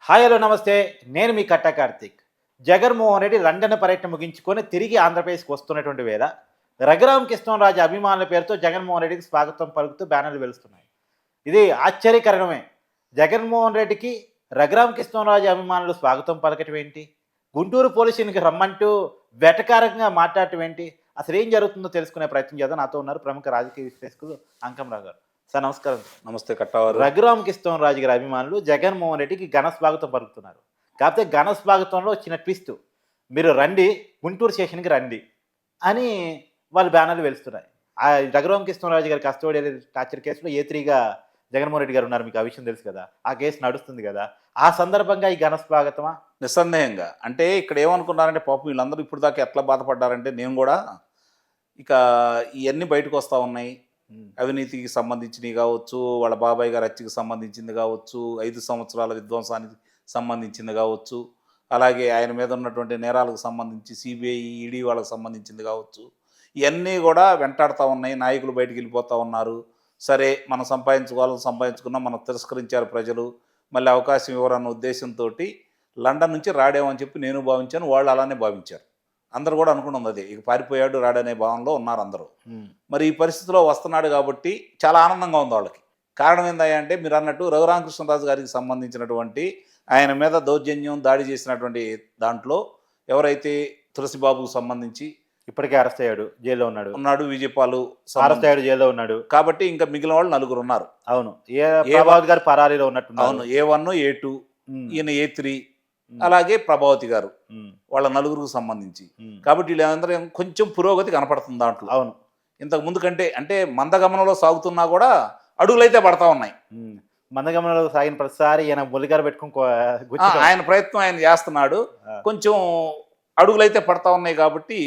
Hi hello నమస్తే. నేను మీ కట్టా Karthik. Jaganmohan Reddy London పర్యటన ముగించుకొని తిరిగి ఆంధ్రప్రదేశ్‌కి వస్తున్నటువంటి వేళ రఘురామ కృష్ణంరాజు అభిమానుల పేరుతో జగన్మోహన్ రెడ్డికి స్వాగతం పలుకుతూ బ్యానర్లు వెలుస్తున్నాయి. ఇది ఆశ్చర్యకరమే. జగన్మోహన్ రెడ్డికి రఘురామ కృష్ణంరాజు అభిమానులు స్వాగతం పలకటం ఏంటి? గుంటూరు పోలీస్ స్టేషన్‌కి రమ్మంటూ వెటకారంగా మాట్లాడటం ఏంటి? అసలేం జరుగుతుందో తెలుసుకునే ప్రయత్నం చేద్దాం. నాతో ఉన్నారు ప్రముఖ రాజకీయ విశ్లేషకులు అంకంరావు గారు. సార్ నమస్కారం. నమస్తే కట్టవారు. రఘురామ కృష్ణంరాజు గారి అభిమానులు జగన్మోహన్ రెడ్డికి ఘన స్వాగతం పలుకుతున్నారు. కాకపోతే ఘన స్వాగతంలో చిన్న ట్విస్ట్. మీరు రండి, గుంటూరు స్టేషన్‌కి రండి అని వాళ్ళు బ్యానర్లు వెలుస్తున్నాయి. ఆ రఘురామ కృష్ణంరాజు గారి కస్టోడియల్ టార్చర్ కేసులో ఏ3గా జగన్మోహన్ రెడ్డి గారు ఉన్నారు. మీకు ఆ విషయం తెలుసు కదా. ఆ కేసు నడుస్తుంది కదా. ఆ సందర్భంగా ఈ ఘన స్వాగతమా? నిస్సందేహంగా. అంటే ఇక్కడ ఏమనుకున్నారంటే పాపం వీళ్ళందరూ ఇప్పుడు దాకా ఎట్లా బాధపడ్డారంటే నేను కూడా ఇక ఇయన్నీ బయటకు వస్తా ఉన్నాయి. అవినీతికి సంబంధించినవి కావచ్చు, వాళ్ళ బాబాయ్ గారి హత్యకి సంబంధించింది కావచ్చు, 5 సంవత్సరాల విధ్వంసానికి సంబంధించింది కావచ్చు, అలాగే ఆయన మీద ఉన్నటువంటి నేరాలకు సంబంధించి సిబిఐ, ఈడీ వాళ్ళకి సంబంధించింది కావచ్చు, ఇవన్నీ కూడా వెంటాడుతూ ఉన్నాయి. నాయకులు బయటికి వెళ్ళిపోతూ ఉన్నారు. సరే మనం సంపాదించుకోవాలని సంపాదించుకున్నాం, మనం తిరస్కరించారు ప్రజలు, మళ్ళీ అవకాశం ఇవ్వరన్న ఉద్దేశంతో లండన్ నుంచి రాడేమని చెప్పి నేను భావించాను, వాళ్ళు అలానే భావించారు. అందరూ కూడా అనుకున్నది అదే, ఇక పారిపోయాడు రాడనే భావనలో ఉన్నారు అందరూ. మరి ఈ పరిస్థితిలో వస్తున్నాడు కాబట్టి చాలా ఆనందంగా ఉంది వాళ్ళకి. కారణం ఏందయ్యా అంటే మీరు అన్నట్టు రఘురామకృష్ణరాజు గారికి సంబంధించినటువంటి ఆయన మీద దౌర్జన్యం దాడి చేసినటువంటి దాంట్లో ఎవరైతే తులసిబాబుకు సంబంధించి ఇప్పటికే అరెస్ట్ అయ్యాడు, జైల్లో ఉన్నాడు, విజయపాలు అరెస్ట్ అయ్యాడు, జైల్లో ఉన్నాడు కాబట్టి ఇంకా మిగిలిన వాళ్ళు 4 ఉన్నారు. అవును, ప్రభావతి గారు పరారీలో ఉన్నట్టు. అవును, A1 A2 ఈయన A3 అలాగే ప్రభావతి గారు, వాళ్ళ 4గురికి సంబంధించి. కాబట్టి వీళ్ళందరూ కొంచెం పురోగతి కనపడుతుంది దాంట్లో. అవును, ఇంతకు ముందు కంటే అంటే మందగమనంలో సాగుతున్నా కూడా అడుగులైతే పడతా ఉన్నాయి. మందగమనంలో సాగిన ప్రతిసారి ఈయన ములిగారు పెట్టుకుని ఆయన ప్రయత్నం ఆయన చేస్తున్నాడు. కొంచెం అడుగులైతే పడతా ఉన్నాయి. కాబట్టి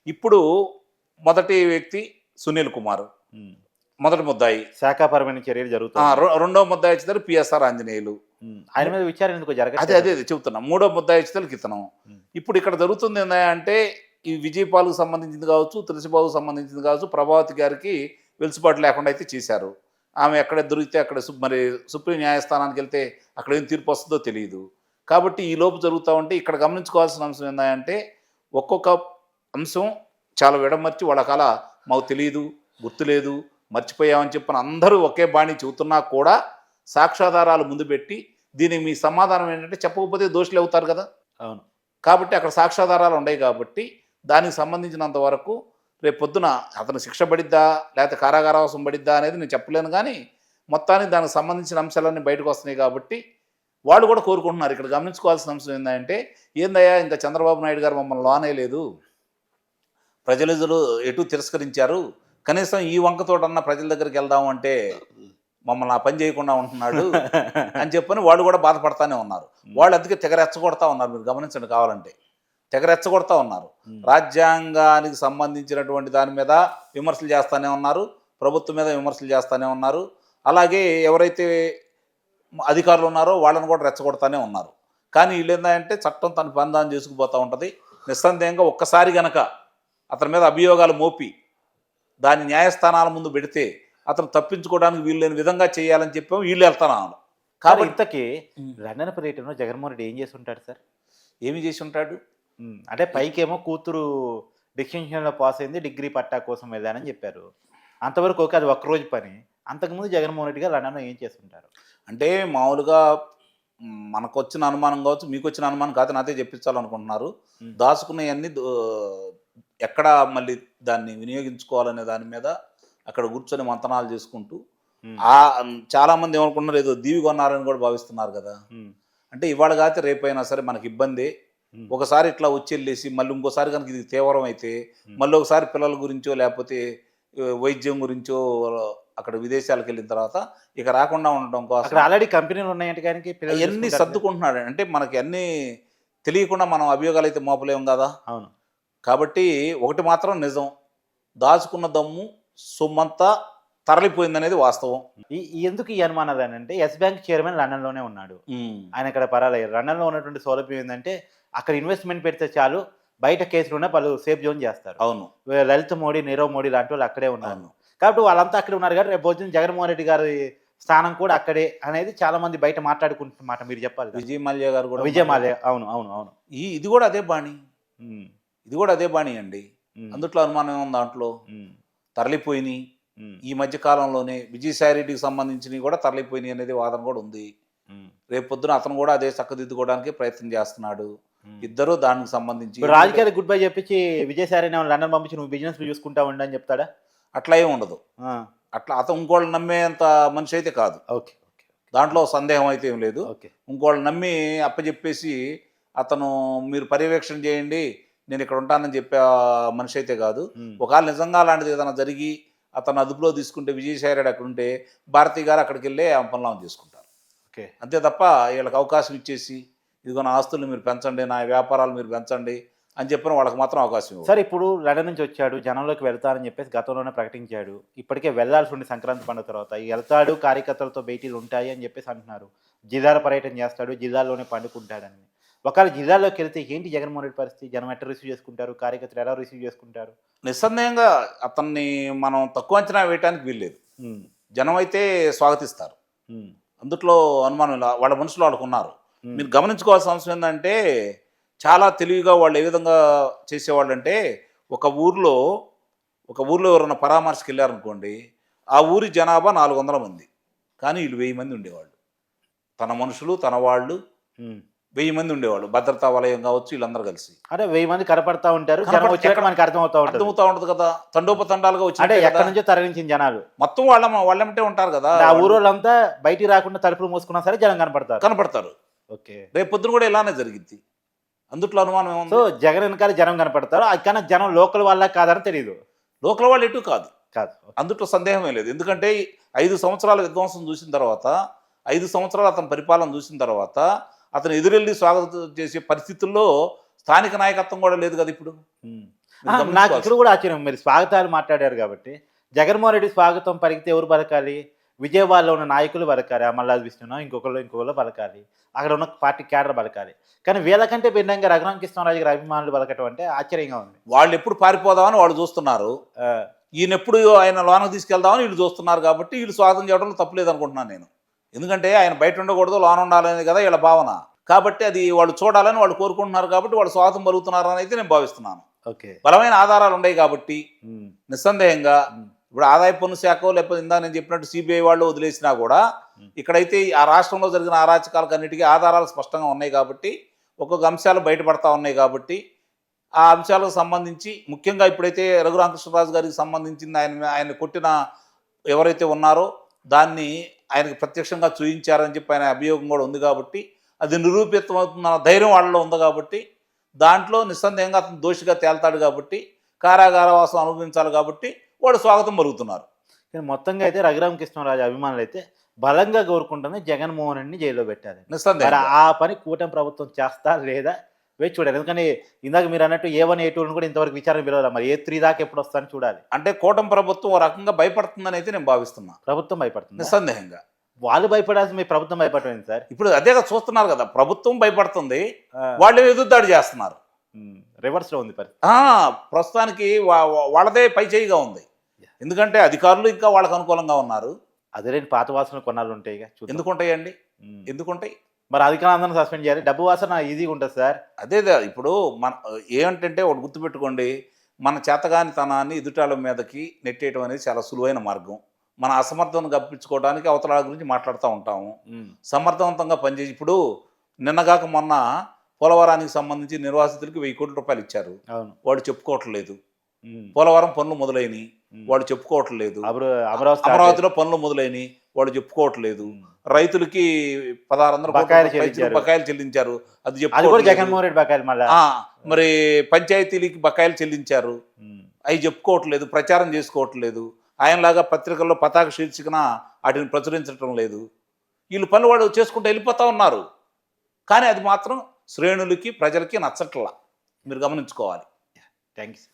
ఇప్పుడు మొదటి వ్యక్తి సునీల్ కుమార్, మొదటి ముద్దాయి, శాఖాపరమైన చర్యలు జరుగుతాయి. రెండో ముద్దాయి వచ్చేసరికి పిఎస్ఆర్ ఆంజనేయులు, ఆయన మీద విచారణ ఎందుకు జరగదు? అదే చెబుతున్నా. మూడో ముద్దాయి వచ్చేసరికి ఇతను. ఇప్పుడు ఇక్కడ జరుగుతుంది ఏంటంటే ఈ విజయపాల్కు సంబంధించింది కావచ్చు, తులసిబాబుకు సంబంధించింది కావచ్చు, ప్రభావతి గారికి వెలుసుబాటు లేకుండా అయితే చేశారు. ఆమె ఎక్కడ దొరికితే అక్కడ మరి సుప్రీం న్యాయస్థానానికి వెళ్తే అక్కడ ఏం తీర్పు వస్తుందో తెలియదు. కాబట్టి ఈ లోపు జరుగుతూ ఉంటే ఇక్కడ గమనించుకోవాల్సిన అంశం ఏంటంటే ఒక్కొక్క అంశం చాలా విడమర్చి వాళ్ళ కాల మాకు తెలియదు, గుర్తులేదు, మర్చిపోయామని చెప్పిన అందరూ ఒకే బాణి చెబుతున్నా కూడా సాక్ష్యాధారాలు ముందు పెట్టి దీనికి మీ సమాధానం ఏంటంటే చెప్పకపోతే దోషులు అవుతారు కదా. అవును, కాబట్టి అక్కడ సాక్ష్యాధారాలు ఉన్నాయి. కాబట్టి దానికి సంబంధించినంత వరకు రేపు పొద్దున అతను శిక్ష పడిద్దా లేకపోతే కారాగారవాసం పడిద్దా అనేది నేను చెప్పలేను. కానీ మొత్తానికి దానికి సంబంధించిన అంశాలన్నీ బయటకు వస్తున్నాయి. కాబట్టి వాళ్ళు కూడా కోరుకుంటున్నారు. ఇక్కడ గమనించుకోవాల్సిన అంశం ఏంటంటే ఏందయ్యా ఇంకా చంద్రబాబు నాయుడు గారు మమ్మల్ని లోనేయలేదు, ప్రజలు ఎటు తిరస్కరించారు, కనీసం ఈ వంకతోటన్నా ప్రజల దగ్గరికి వెళ్దాము అంటే మమ్మల్ని ఆ పని చేయకుండా ఉంటున్నాడు అని చెప్పని వాళ్ళు కూడా బాధపడతానే ఉన్నారు. వాళ్ళు అందుకే తెగరెచ్చగొడతా ఉన్నారు. మీరు గమనించండి, కావాలంటే తెగరెచ్చగొడతా ఉన్నారు. రాజ్యాంగానికి సంబంధించినటువంటి దాని మీద విమర్శలు చేస్తూనే ఉన్నారు, ప్రభుత్వం మీద విమర్శలు చేస్తూనే ఉన్నారు. అలాగే ఎవరైతే అధికారులు ఉన్నారో వాళ్ళని కూడా రెచ్చగొడతానే ఉన్నారు. కానీ వీళ్ళు ఏంటంటే చట్టం తన బంధాన్ని చేసుకుపోతూ ఉంటుంది. నిస్సందేహంగా ఒక్కసారి గనక అతని మీద అభియోగాలు మోపి దాన్ని న్యాయస్థానాల ముందు పెడితే అతను తప్పించుకోవడానికి వీలు లేని విధంగా చేయాలని చెప్పాము, వీళ్ళు వెళ్తున్నాను. కాబట్టి ఇంతకీ లండన్ పర్యటనలో జగన్మోహన్ రెడ్డి ఏం చేసి ఉంటాడు సార్? ఏమి చేసి ఉంటాడు అంటే పైకేమో కూతురు డిస్టింక్షన్లో పాస్ అయింది, డిగ్రీ పట్టా కోసం వెళ్ళానని చెప్పారు. అంతవరకు ఓకే, అది ఒక్కరోజు పని. అంతకుముందు జగన్మోహన్ రెడ్డి గారు లండన్లో ఏం చేస్తుంటారు? అంటే మామూలుగా మనకు వచ్చిన అనుమానం కావచ్చు, మీకు వచ్చిన అనుమానం కాదు, నాదే చెప్పించాలనుకుంటున్నారు. దాచుకునేవన్నీ ఎక్కడ మళ్ళీ దాన్ని వినియోగించుకోవాలనే దాని మీద అక్కడ కూర్చొని మంతనాలు చేసుకుంటూ చాలా మంది ఏమనుకుంటున్నారు, ఏదో దీవి కొన్నారని కూడా భావిస్తున్నారు కదా. అంటే ఇవాళ కాకపోతే రేపైనా సరే మనకి ఇబ్బంది. ఒకసారి ఇట్లా వచ్చి వెళ్ళేసి మళ్ళీ ఇంకోసారి కనుక ఇది తీవ్రం అయితే మళ్ళీ ఒకసారి పిల్లల గురించో లేకపోతే వైద్యం గురించో అక్కడ విదేశాలకు వెళ్ళిన తర్వాత ఇక రాకుండా ఉండడం కోసం ఆల్రెడీ కంపెనీలు ఉన్నాయంటే కానీ అన్నీ సర్దుకుంటున్నాడు. అంటే మనకి అన్నీ తెలియకుండా మనం అభియోగాలు అయితే మోపలేము కదా. అవును, కాబట్టి ఒకటి మాత్రం నిజం, దాచుకున్న దమ్ము సొమ్మంతా తరలిపోయిందనేది వాస్తవం. ఎందుకు ఈ అనుమానాలు అంటే ఎస్ బ్యాంక్ చైర్మన్ లండన్లోనే ఉన్నాడు, ఆయన ఇక్కడ పరాలయ్యారు. లండన్లో ఉన్నటువంటి సౌలభ్యం ఏంటంటే అక్కడ ఇన్వెస్ట్మెంట్ పెడితే చాలు, బయట కేసులున్న వాళ్ళు సేఫ్ జోన్ చేస్తారు. అవును, లలిత్ మోడీ, నీరవ్ మోడీ లాంటి వాళ్ళు అక్కడే ఉన్నారు. కాబట్టి వాళ్ళంతా అక్కడే ఉన్నారు. కాబట్టి రేపు పొద్దున్న జగన్మోహన్ రెడ్డి గారి స్థానం కూడా అక్కడే అనేది చాలా మంది బయట మాట్లాడుకుంటున్నమాట. మీరు చెప్పాలి కదా. విజయ్ మాల్యా గారు కూడా విజయ్ మాల్యా, అవును అవును అవును. ఇది కూడా అదే బాణి, ఉమ్, ఇది కూడా అదే బాణి అండి. ఉమ్, అందుట్లో అనుమానం ఏముంది దాంట్లో? ఉమ్, తరలిపోయినాయి. ఉమ్, ఈ మధ్య కాలంలోనే విజయసాయిరెడ్డికి సంబంధించినవి కూడా తరలిపోయినాయి అనేది వాదన కూడా ఉంది. ఉమ్, రేపు పొద్దున అతను కూడా అదే చక్కదిద్దుకోవడానికి ప్రయత్నం చేస్తున్నాడు. ఉమ్. ఇద్దరు దానికి సంబంధించి ఇప్పుడు రాజకీయాలు గుడ్ బై చెప్పించి విజయసాయి లండన్ పంపించి నువ్వు బిజినెస్ చూసుకుంటా ఉండని చెప్తాడా? అట్లా ఏమి ఉండదు. అట్లా అతను ఇంకోళ్ళు నమ్మేంత మనిషి అయితే కాదు. ఓకే ఓకే దాంట్లో సందేహం అయితే ఏం లేదు. ఓకే. ఇంకోళ్ళు నమ్మి అప్పచెప్పేసి అతను మీరు పర్యవేక్షణ చేయండి నేను ఇక్కడ ఉంటానని చెప్పే మనిషి అయితే కాదు. ఒకవేళ నిజంగా అలాంటిది ఏదైనా జరిగి అతను అదుపులో తీసుకుంటే విజయసాయిరెడ్డి అక్కడ ఉంటే భారతి గారు అక్కడికి వెళ్ళి ఆ పనులు ఆమె చేసుకుంటారు. ఓకే. అంతే తప్ప వీళ్ళకి అవకాశం ఇచ్చేసి ఇదిగో నా ఆస్తులు మీరు పెంచండి, నా వ్యాపారాలు మీరు పెంచండి అని చెప్పిన వాళ్ళకి మాత్రం అవకాశం ఇవ్వరు. సార్ ఇప్పుడు లండన్ నుంచి వచ్చాడు, జనంలోకి వెళ్తారని చెప్పేసి గతంలోనే ప్రకటించాడు. ఇప్పటికే వెళ్లాల్సి ఉండి సంక్రాంతి పండుగ తర్వాత వెళ్తాడు, కార్యకర్తలతో భేటీలు ఉంటాయి అని చెప్పేసి అంటున్నారు. జిల్లాల పర్యటన చేస్తాడు, జిల్లాల్లోనే పండుకుంటాడని. ఒకవేళ జిల్లాలోకి వెళ్తే ఏంటి జగన్మోహన్ రెడ్డి పరిస్థితి? జనం ఎట్లా రిసీవ్ చేసుకుంటారు, కార్యకర్తలు ఎలా రిసీవ్ చేసుకుంటారు? నిస్సందేహంగా అతన్ని మనం తక్కువ అంచనా వేయటానికి వీల్లేదు. ఉమ్, జనం అయితే స్వాగతిస్తారు, ఉమ్, అందుట్లో అనుమానం ఇలా వాళ్ళ మనుషులు వాళ్ళకు ఉన్నారు. ఉమ్, మీరు గమనించుకోవాల్సిన అవసరం ఏంటంటే చాలా తెలివిగా వాళ్ళు ఏ విధంగా చేసేవాళ్ళు అంటే ఒక ఊర్లో ఎవరైనా పరామర్శకి వెళ్ళారనుకోండి, ఆ ఊరి జనాభా 400 మంది, కానీ వీళ్ళు 1000 మంది ఉండేవాళ్ళు. తన మనుషులు తన వాళ్ళు ఉమ్. 1000 మంది ఉండేవాళ్ళు. భద్రతా వలయం కావచ్చు, వీళ్ళందరూ కలిసి అంటే 1000 మంది కనపడతా ఉంటారు, జనం వచ్చాక మనకి అర్థమవుతా ఉంటుంది. అర్థమవుతా ఉంటుంది కదా, తండోపతండాలుగా వచ్చి అంటే ఎక్కడి నుంచో తరలించిన జనాలు మొత్తం వాళ్ళేమంటే ఉంటారు కదా. ఆ ఊరోళ్ళంతా బయటికి రాకుండా తలుపులు మూసుకున్నా సరే జనం కనపడతారు. ఓకే. రేపు పొద్దున కూడా ఇలానే జరిగింది, అందుట్లో అనుమానం ఏముంది? సో జగన్ వెనకాల జనం కనపడతారు, కానీ జనం లోకల్ వాళ్ళ కాదని తెలియదు. లోకల్ వాళ్ళు ఎటు కాదు, కాదు. అందుట్లో సందేహమే లేదు. ఎందుకంటే 5 సంవత్సరాల విధ్వంసం చూసిన తర్వాత, 5 సంవత్సరాలు అతని పరిపాలన చూసిన తర్వాత అతను ఎదురెళ్ళి స్వాగతం చేసే పరిస్థితుల్లో స్థానిక నాయకత్వం కూడా లేదు కదా ఇప్పుడు. నాకు ఇక్కడ కూడా ఆశ్చర్యం, మీరు స్వాగతాలు మాట్లాడారు కాబట్టి జగన్మోహన్ రెడ్డి స్వాగతం పలికితే ఎవరు పలకాలి? విజయవాడలో ఉన్న నాయకులు పలకాలి, అమర్నాథ్ విష్ణునో ఇంకొకళ్ళు పలకాలి, అక్కడ ఉన్న పార్టీ క్యాడర్ పలకాలి. కానీ వీళ్ళకంటే భిన్నంగా రఘురామ కృష్ణరాజు గారి అభిమానులు పలకటం అంటే ఆశ్చర్యంగా ఉంది. వాళ్ళు ఎప్పుడు పారిపోదామని వాళ్ళు చూస్తున్నారు, ఈయన ఎప్పుడు ఆయన లోనకు తీసుకెళ్దామని వీళ్ళు చూస్తున్నారు. కాబట్టి వీళ్ళు స్వాగతం చేయడంలో తప్పులేదు అనుకుంటున్నాను నేను. ఎందుకంటే ఆయన బయట ఉండకూడదు, లోన ఉండాలనేది కదా వీళ్ళ భావన. కాబట్టి అది వాళ్ళు చూడాలని వాళ్ళు కోరుకుంటున్నారు, కాబట్టి వాళ్ళు స్వాగతం పలుకుతున్నారు అని అయితే నేను భావిస్తున్నాను. ఓకే. బలమైన ఆధారాలు ఉన్నాయి కాబట్టి నిస్సందేహంగా ఇప్పుడు ఆదాయ పన్ను శాఖ లేకపోతే ఇందా నేను చెప్పినట్టు సిబిఐ వాళ్ళు వదిలేసినా కూడా ఇక్కడైతే ఆ రాష్ట్రంలో జరిగిన అరాచకాలకు అన్నిటికీ ఆధారాలు స్పష్టంగా ఉన్నాయి కాబట్టి, ఒక్కొక్క అంశాలు బయటపడతా ఉన్నాయి కాబట్టి ఆ అంశాలకు సంబంధించి ముఖ్యంగా ఇప్పుడైతే రఘురామకృష్ణరాజు గారికి సంబంధించింది ఆయన కొట్టిన ఎవరైతే ఉన్నారో దాన్ని ఆయనకు ప్రత్యక్షంగా చూయించారని చెప్పి ఆయన అభియోగం కూడా ఉంది కాబట్టి అది నిరూపితమవుతుందన్న ధైర్యం వాళ్ళలో ఉంది కాబట్టి దాంట్లో నిస్సందేహంగా అతను దోషిగా తేల్తాడు కాబట్టి కారాగారవాసం అనుభవించాలి కాబట్టి వాడు స్వాగతం పలుకుతున్నారు. కానీ మొత్తంగా అయితే రఘురామ కృష్ణరాజు అభిమానులు అయితే బలంగా కోరుకుంటుంది జగన్మోహన్ రెడ్డిని జైల్లో పెట్టాలి. నిస్సందేహంగా ఆ పని కూటమి ప్రభుత్వం చేస్తా లేదా వేచి చూడాలి. ఎందుకంటే ఇందాక మీరు అన్నట్టు A1 A2 కూడా ఇంతవరకు విచారణ పిలవాలి, మరి A3 దాకా ఎప్పుడు వస్తారని చూడాలి. అంటే కూటమి ప్రభుత్వం ఓ రకంగా భయపడుతుందని అయితే నేను భావిస్తున్నా. ప్రభుత్వం భయపడుతుంది నిస్సందేహంగా వాళ్ళు భయపడాల్సి, మీ ప్రభుత్వం భయపడలేదు సార్. ఇప్పుడు అదేగా చూస్తున్నారు కదా, ప్రభుత్వం భయపడుతుంది, వాళ్ళు ఎదురుదాడి చేస్తున్నారు. రివర్స్ లో ఉంది పరిస్థితి. ప్రస్తుతానికి వాళ్ళదే పై చేయిగా ఉంది. ఎందుకంటే అధికారులు ఇంకా వాళ్ళకు అనుకూలంగా ఉన్నారు. అదే రేపు పాత వాసనలు కొన్నాళ్ళు ఉంటాయి. ఎందుకుంటాయండి? ఎందుకుంటాయి? మరి అధికారులందరూ సస్పెండ్ చేయాలి, డబ్బు వాసన ఈజీగా ఉంటుంది సార్. అదే ఇప్పుడు మన ఏమంటే ఒకటి గుర్తుపెట్టుకోండి, మన చేతగానితనాన్ని ఎదుటాల మీదకి నెట్టేయడం అనేది చాలా సులువైన మార్గం. మన అసమర్థతను గప్పించుకోవడానికి అవతల గురించి మాట్లాడుతూ ఉంటాము. సమర్థవంతంగా పనిచేసి ఇప్పుడు నిన్నగాక మొన్న పోలవరానికి సంబంధించి నిర్వాసితులకి 1000 కోట్ల రూపాయలు ఇచ్చారు, వాడు చెప్పుకోవట్లేదు. పోలవరం పనులు మొదలైనవి, వాడు చెప్పుకోవట్లేదు. అమరావతిలో పనులు మొదలైనవి, వాడు చెప్పుకోవట్లేదు. రైతులకి 1600 బకాయిలు చెల్లించారు, అది జగన్మోహన్ రెడ్డి బకాయిలు. మరి పంచాయతీలకి బకాయిలు చెల్లించారు, అవి చెప్పుకోవట్లేదు, ప్రచారం చేసుకోవట్లేదు. ఆయనలాగా పత్రికల్లో పతాక శీర్షికన వాటిని ప్రచురించడం లేదు. వీళ్ళు పనులు వాడు చేసుకుంటూ వెళ్ళిపోతూ ఉన్నారు. కానీ అది మాత్రం శ్రేణులకి ప్రజలకి నచ్చట్లా, మీరు గమనించుకోవాలి. థ్యాంక్స్.